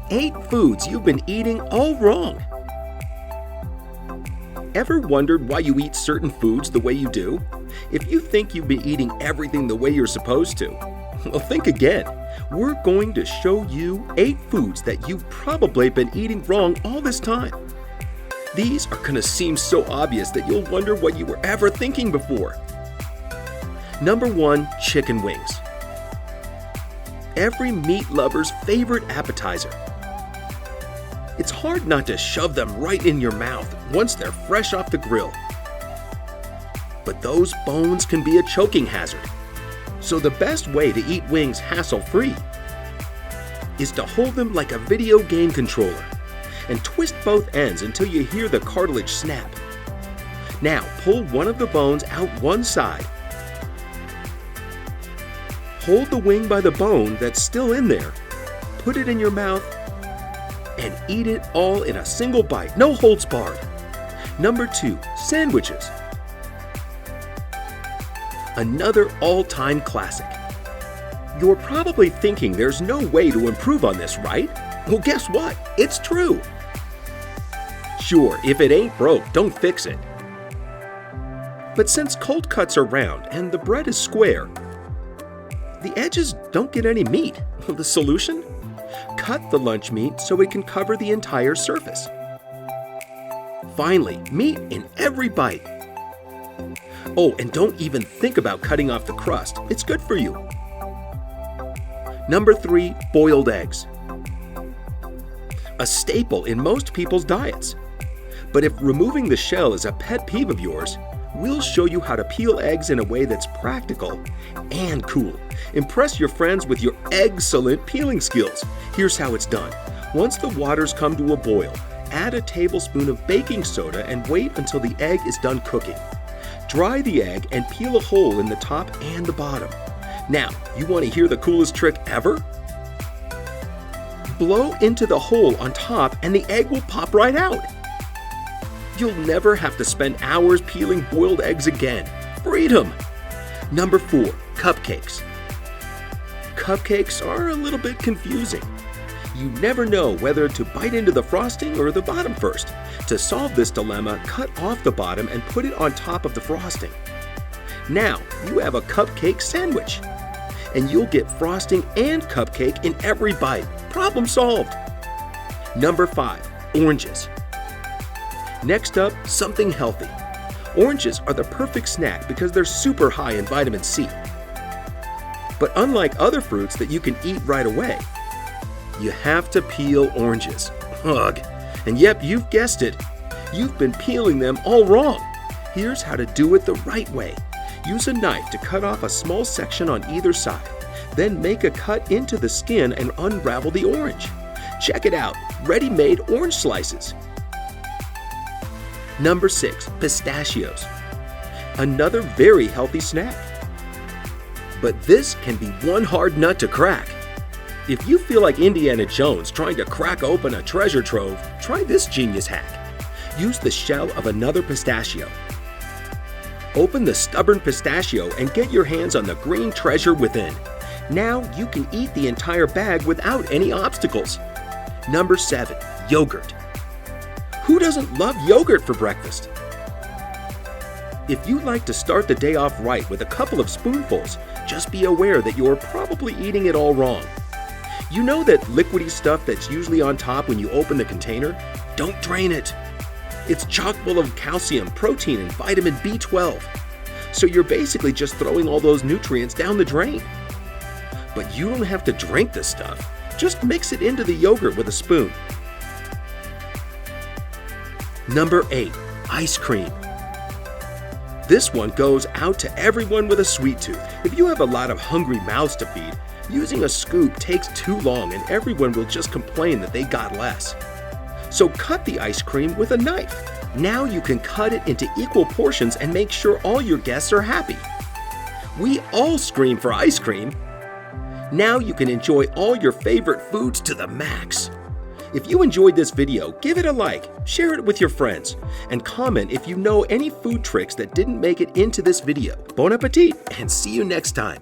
8 foods you've been eating all wrong. Ever wondered why you eat certain foods the way you do? If you think you've been eating everything the way you're supposed to, well, think again. We're going to show you 8 foods that you've probably been eating wrong all this time. These are going to seem so obvious that you'll wonder what you were ever thinking before. Number 1, chicken wings. Every meat lover's favorite appetizer. It's hard not to shove them right in your mouth once they're fresh off the grill. But those bones can be a choking hazard. So the best way to eat wings hassle-free is to hold them like a video game controller and twist both ends until you hear the cartilage snap. Now pull one of the bones out one side. Hold the wing by the bone that's still in there, put it in your mouth, and eat it all in a single bite, no holds barred. Number 2, sandwiches. Another all-time classic. You're probably thinking there's no way to improve on this, right? Well, guess what? It's true. Sure, if it ain't broke, don't fix it. But since cold cuts are round and the bread is square, the edges don't get any meat. The solution? Cut the lunch meat so it can cover the entire surface. Finally, meat in every bite. Oh, and don't even think about cutting off the crust. It's good for you. Number 3, boiled eggs. A staple in most people's diets. But if removing the shell is a pet peeve of yours, we'll show you how to peel eggs in a way that's practical and cool. Impress your friends with your excellent peeling skills. Here's how it's done. Once the waters come to a boil, add a tablespoon of baking soda and wait until the egg is done cooking. Dry the egg and peel a hole in the top and the bottom. Now, you want to hear the coolest trick ever? Blow into the hole on top and the egg will pop right out. You'll never have to spend hours peeling boiled eggs again. Freedom! Number 4, cupcakes. Cupcakes are a little bit confusing. You never know whether to bite into the frosting or the bottom first. To solve this dilemma, cut off the bottom and put it on top of the frosting. Now, you have a cupcake sandwich. And you'll get frosting and cupcake in every bite. Problem solved! Number 5, oranges. Next up, something healthy. Oranges are the perfect snack because they're super high in vitamin C. But unlike other fruits that you can eat right away, you have to peel oranges. Ugh. And yep, you've guessed it. You've been peeling them all wrong. Here's how to do it the right way. Use a knife to cut off a small section on either side. Then make a cut into the skin and unravel the orange. Check it out, ready-made orange slices. Number 6, pistachios. Another very healthy snack. But this can be one hard nut to crack. If you feel like Indiana Jones trying to crack open a treasure trove, try this genius hack. Use the shell of another pistachio. Open the stubborn pistachio and get your hands on the green treasure within. Now you can eat the entire bag without any obstacles. Number 7, yogurt. Who doesn't love yogurt for breakfast? If you'd like to start the day off right with a couple of spoonfuls, just be aware that you're probably eating it all wrong. You know that liquidy stuff that's usually on top when you open the container? Don't drain it. It's chock full of calcium, protein, and vitamin B12. So you're basically just throwing all those nutrients down the drain. But you don't have to drink this stuff. Just mix it into the yogurt with a spoon. Number 8, ice cream. This one goes out to everyone with a sweet tooth. If you have a lot of hungry mouths to feed, using a scoop takes too long and everyone will just complain that they got less. So cut the ice cream with a knife. Now you can cut it into equal portions and make sure all your guests are happy. We all scream for ice cream. Now you can enjoy all your favorite foods to the max. If you enjoyed this video, give it a like, share it with your friends, and comment if you know any food tricks that didn't make it into this video. Bon appetit, and see you next time.